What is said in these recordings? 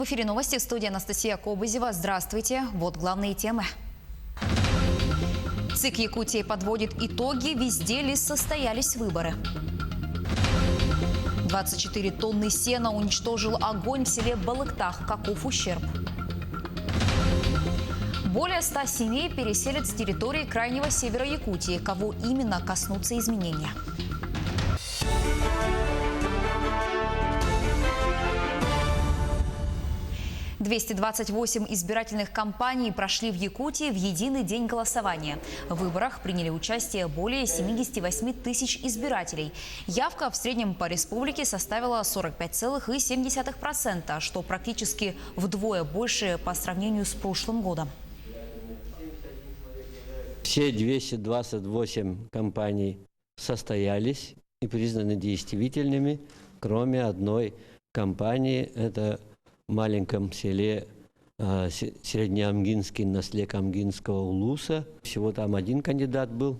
В эфире новости, студия Анастасия Кобызева. Здравствуйте. Вот главные темы. ЦИК Якутии подводит итоги, везде ли состоялись выборы. 24 тонны сена уничтожил огонь в селе Балыктах. Каков ущерб? Более 100 семей переселят с территории крайнего севера Якутии. Кого именно коснутся изменения? – 228 избирательных кампаний прошли в Якутии в единый день голосования. В выборах приняли участие более 78 тысяч избирателей. Явка в среднем по республике составила 45,7%, что практически вдвое больше по сравнению с прошлым годом. Все 228 кампаний состоялись и признаны действительными, кроме одной кампании. Это в маленьком селе Среднеамгинский, на слег Амгинского улуса. Всего там один кандидат был,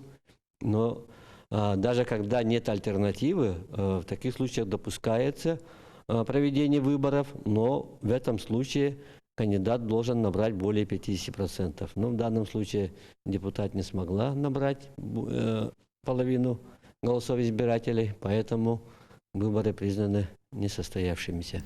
но даже когда нет альтернативы, в таких случаях допускается проведение выборов, но в этом случае кандидат должен набрать более 50%. Но в данном случае депутат не смогла набрать половину голосов избирателей, поэтому выборы признаны несостоявшимися.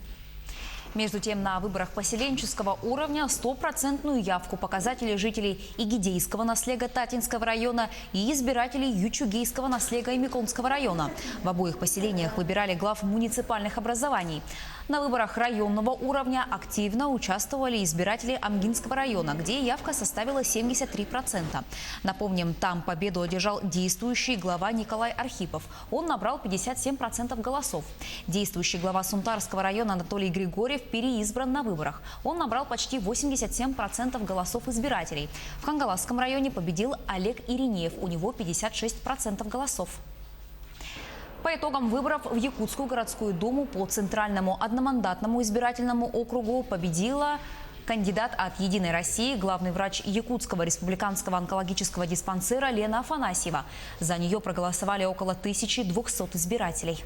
Между тем, на выборах поселенческого уровня 100% явку показатели жителей Игидейского наслега Татинского района и избирателей Ючугейского наслега Эмиконского района. В обоих поселениях выбирали глав муниципальных образований. На выборах районного уровня активно участвовали избиратели Амгинского района, где явка составила 73%. Напомним, там победу одержал действующий глава Николай Архипов. Он набрал 57% голосов. Действующий глава Сунтарского района Анатолий Григорьев переизбран на выборах. Он набрал почти 87% голосов избирателей. В Хангаласском районе победил Олег Иринеев. У него 56% голосов. По итогам выборов в Якутскую городскую думу по Центральному одномандатному избирательному округу победила кандидат от «Единой России», главный врач Якутского республиканского онкологического диспансера Лена Афанасьева. За нее проголосовали около 1200 избирателей.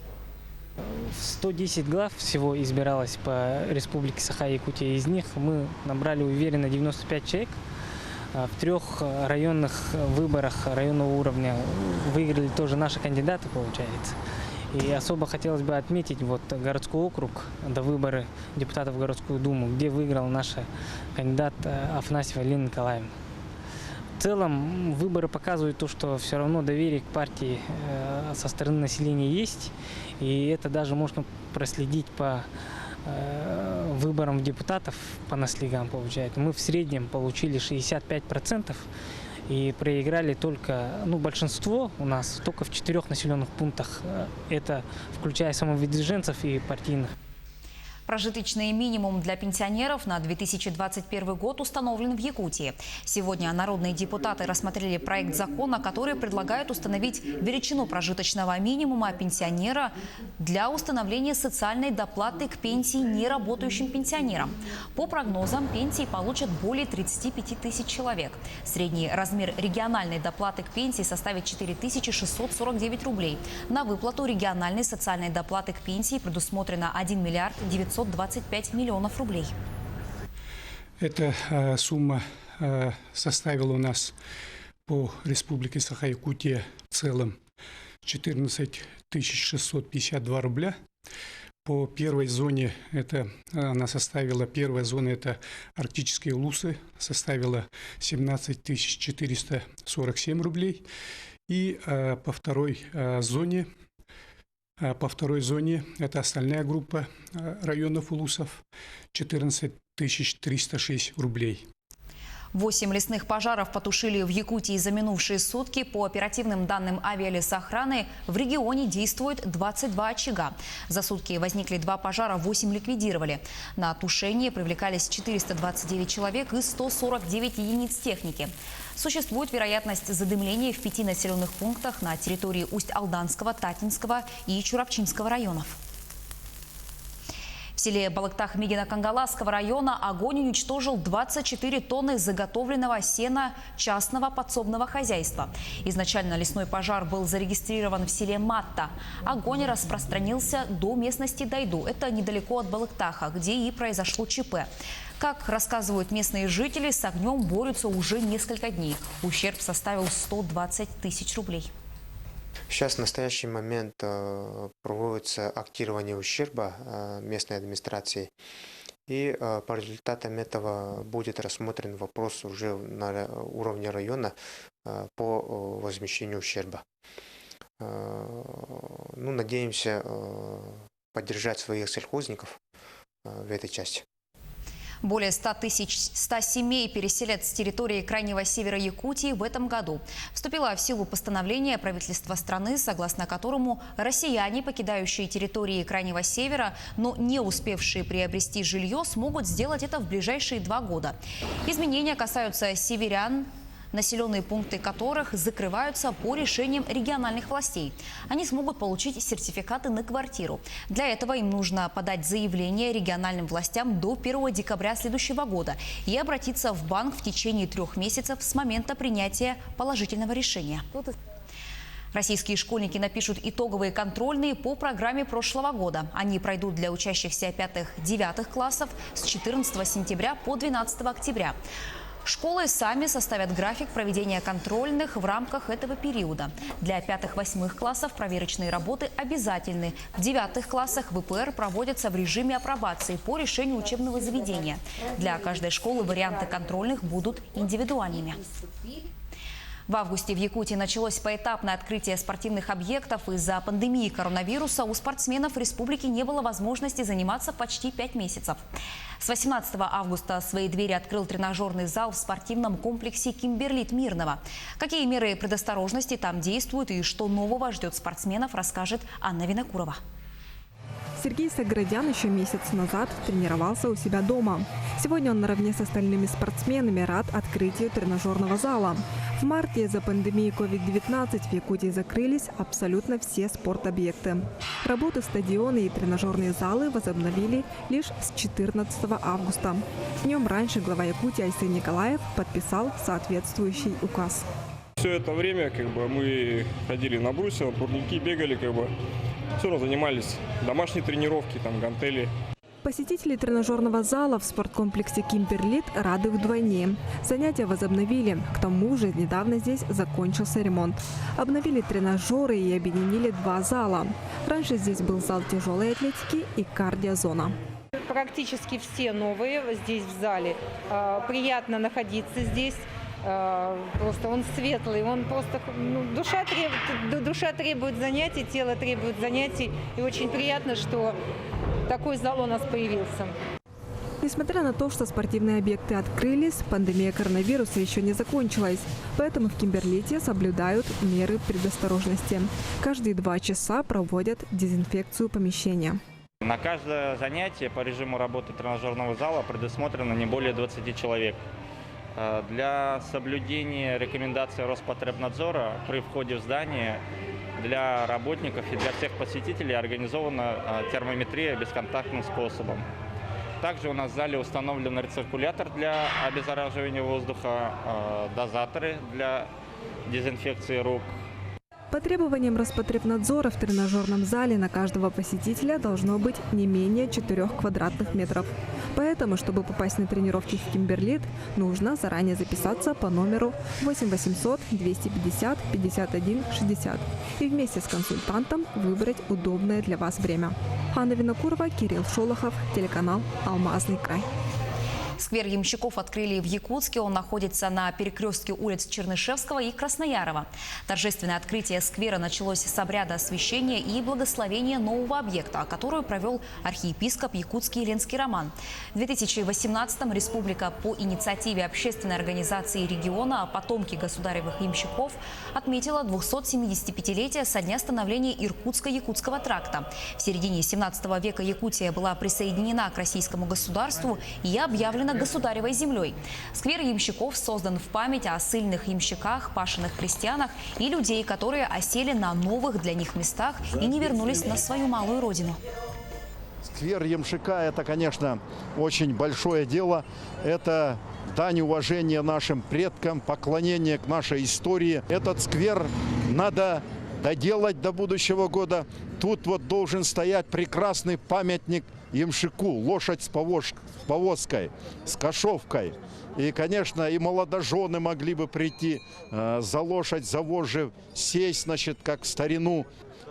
110 глав всего избиралось по республике Саха-Якутия. Из них мы набрали уверенно 95 человек. В 3 районных выборах районного уровня выиграли тоже наши кандидаты, получается. И особо хотелось бы отметить городской округ, до выборы депутатов в городскую думу, где выиграл наш кандидат Афанасьева Лена Николаевна. В целом выборы показывают то, что все равно доверие к партии со стороны населения есть. И это даже можно проследить по выборам депутатов по наслегам, получается. Мы в среднем получили 65% и проиграли только, большинство у нас только в 4 населенных пунктах. Это включая самовыдвиженцев и партийных. Прожиточный минимум для пенсионеров на 2021 год установлен в Якутии. Сегодня народные депутаты рассмотрели проект закона, который предлагает установить величину прожиточного минимума пенсионера для установления социальной доплаты к пенсии неработающим пенсионерам. По прогнозам, пенсии получат более 35 тысяч человек. Средний размер региональной доплаты к пенсии составит 4649 рублей. На выплату региональной социальной доплаты к пенсии предусмотрено 1 миллиард 925 миллионов рублей. Эта сумма составила у нас по республике Саха-Якутия в целом 14 652 рубля. По первой зоне она составила, первая зона это арктические улусы, составила 17 447 рублей. И по второй зоне это остальная группа районов улусов, 14 306 рублей. 8 лесных пожаров потушили в Якутии за минувшие сутки. По оперативным данным авиалесоохраны, в регионе действует 22 очага. За сутки возникли 2 пожара, 8 ликвидировали. На тушение привлекались 429 человек и 149 единиц техники. Существует вероятность задымления в 5 населенных пунктах на территории Усть-Алданского, Татинского и Чурапчинского районов. селе Балыктах Мигино-Кангаласского района огонь уничтожил 24 тонны заготовленного сена частного подсобного хозяйства. Изначально лесной пожар был зарегистрирован в селе Матта. Огонь распространился до местности Дайду. Это недалеко от Балыктаха, где и произошло ЧП. Как рассказывают местные жители, с огнем борются уже несколько дней. Ущерб составил 120 тысяч рублей. Сейчас в настоящий момент проводится актирование ущерба местной администрации. И по результатам этого будет рассмотрен вопрос уже на уровне района по возмещению ущерба. Надеемся поддержать своих сельхозников в этой части. Более 100 семей переселят с территории крайнего севера Якутии в этом году. Вступило в силу постановление правительства страны, согласно которому россияне, покидающие территории крайнего севера, но не успевшие приобрести жилье, смогут сделать это в ближайшие 2 года. Изменения касаются северян, населенные пункты которых закрываются по решениям региональных властей. Они смогут получить сертификаты на квартиру. Для этого им нужно подать заявление региональным властям до 1 декабря следующего года и обратиться в банк в течение 3 месяцев с момента принятия положительного решения. Российские школьники напишут итоговые контрольные по программе прошлого года. Они пройдут для учащихся 5-9 классов с 14 сентября по 12 октября. Школы сами составят график проведения контрольных в рамках этого периода. Для 5-8 классов проверочные работы обязательны. В 9 классах ВПР проводятся в режиме апробации по решению учебного заведения. Для каждой школы варианты контрольных будут индивидуальными. В августе в Якутии началось поэтапное открытие спортивных объектов. Из-за пандемии коронавируса у спортсменов республики не было возможности заниматься почти 5 месяцев. С 18 августа свои двери открыл тренажерный зал в спортивном комплексе «Кимберлит» Мирного. Какие меры предосторожности там действуют и что нового ждет спортсменов, расскажет Анна Винокурова. Сергей Саградян еще месяц назад тренировался у себя дома. Сегодня он наравне с остальными спортсменами рад открытию тренажерного зала. В марте из-за пандемии COVID-19 в Якутии закрылись абсолютно все спортобъекты. Работы стадионы и тренажерные залы возобновили лишь с 14 августа. Днем раньше глава Якутии Айсен Николаев подписал соответствующий указ. Все это время мы ходили на брусья, на турники, бегали, все равно занимались домашние тренировки, гантели. Посетители тренажерного зала в спорткомплексе «Кимберлит» рады вдвойне. Занятия возобновили. К тому же недавно здесь закончился ремонт. Обновили тренажеры и объединили 2 зала. Раньше здесь был зал тяжелой атлетики и кардиозона. Практически все новые здесь в зале. Приятно находиться здесь. Просто он светлый, он просто душа требует занятий, тело требует занятий. И очень приятно, что такой зал у нас появился. Несмотря на то, что спортивные объекты открылись, пандемия коронавируса еще не закончилась. Поэтому в Кимберлите соблюдают меры предосторожности. Каждые 2 часа проводят дезинфекцию помещения. На каждое занятие по режиму работы тренажерного зала предусмотрено не более 20 человек. Для соблюдения рекомендаций Роспотребнадзора при входе в здание для работников и для всех посетителей организована термометрия бесконтактным способом. Также у нас в зале установлен рециркулятор для обеззараживания воздуха, дозаторы для дезинфекции рук. По требованиям Роспотребнадзора в тренажерном зале на каждого посетителя должно быть не менее 4 квадратных метров. Поэтому, чтобы попасть на тренировки в Кимберлит, нужно заранее записаться по номеру 8 800 250 51 60 и вместе с консультантом выбрать удобное для вас время. Анна Винокурова, Кирилл Шолохов, телеканал «Алмазный край». Сквер ямщиков открыли в Якутске. Он находится на перекрестке улиц Чернышевского и Красноярова. Торжественное открытие сквера началось с обряда освящения и благословения нового объекта, который провел архиепископ якутский Ленский Роман. В 2018-м республика по инициативе общественной организации региона «Потомки государевых ямщиков» отметила 275-летие со дня становления Иркутско-Якутского тракта. В середине 17 века Якутия была присоединена к российскому государству и объявлена государевой землей. Сквер ямщиков создан в память о ссыльных ямщиках, пашенных крестьянах и людей, которые осели на новых для них местах и не вернулись на свою малую родину. Сквер Ямшика – это, конечно, очень большое дело. Это дань уважения нашим предкам, поклонение к нашей истории. Этот сквер надо доделать до будущего года. Тут вот должен стоять прекрасный памятник Ямшику, лошадь с повозкой, с кошовкой. И, конечно, и молодожены могли бы прийти за лошадь, за вожжи, сесть, значит, как в старину.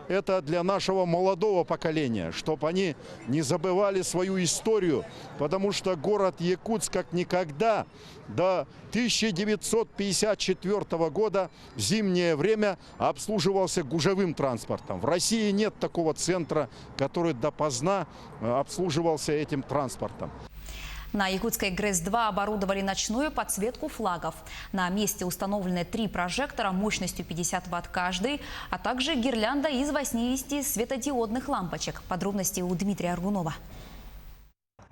Это для нашего молодого поколения, чтобы они не забывали свою историю, потому что город Якутск как никогда до 1954 года в зимнее время обслуживался гужевым транспортом. В России нет такого центра, который допоздна обслуживался этим транспортом. На Якутской ГРЭС-2 оборудовали ночную подсветку флагов. На месте установлены 3 прожектора мощностью 50 Вт каждый, а также гирлянда из 80 светодиодных лампочек. Подробности у Дмитрия Аргунова.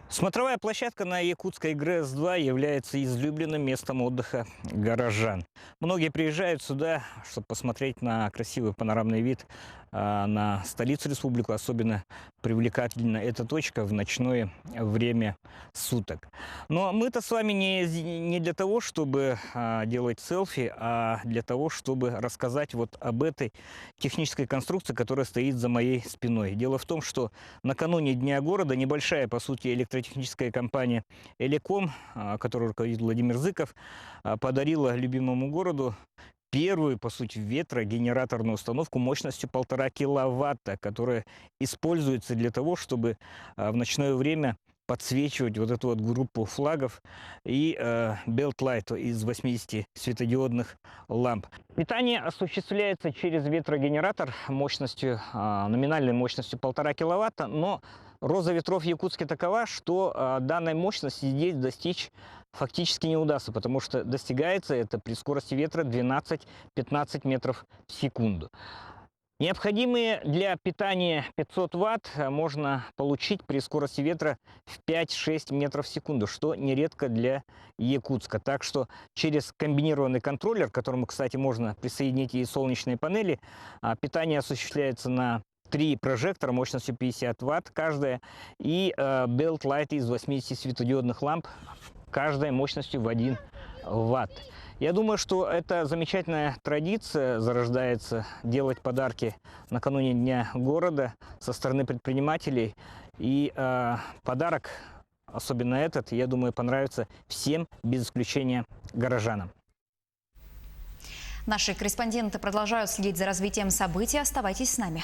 Смотровая площадка на Якутской ГРЭС-2 является излюбленным местом отдыха горожан. Многие приезжают сюда, чтобы посмотреть на красивый панорамный вид на столицу республики. Особенно привлекательна эта точка в ночное время суток. Но мы-то с вами не для того, чтобы делать селфи, а для того, чтобы рассказать вот об этой технической конструкции, которая стоит за моей спиной. Дело в том, что накануне Дня города небольшая, по сути, электротехническая компания «Элеком», которую руководит Владимир Зыков, подарила любимому городу первую, по сути, ветрогенераторную установку мощностью 1,5 киловатта, которая используется для того, чтобы в ночное время подсвечивать вот эту вот группу флагов и Beltlight из 80 светодиодных ламп. Питание осуществляется через ветрогенератор мощностью, номинальной мощностью 1,5 киловатта, но роза ветров в Якутске такова, что данной мощности здесь достичь фактически не удастся, потому что достигается это при скорости ветра 12-15 метров в секунду. Необходимые для питания 500 Вт можно получить при скорости ветра в 5-6 метров в секунду, что нередко для Якутска. Так что через комбинированный контроллер, к которому, кстати, можно присоединить и солнечные панели, питание осуществляется на 3 прожектора мощностью 50 Вт каждая и Beltlight из 80 светодиодных ламп, каждая мощностью в 1 Вт. Я думаю, что эта замечательная традиция зарождается делать подарки накануне Дня города со стороны предпринимателей. И подарок, особенно этот, я думаю, понравится всем, без исключения горожанам. Наши корреспонденты продолжают следить за развитием событий. Оставайтесь с нами.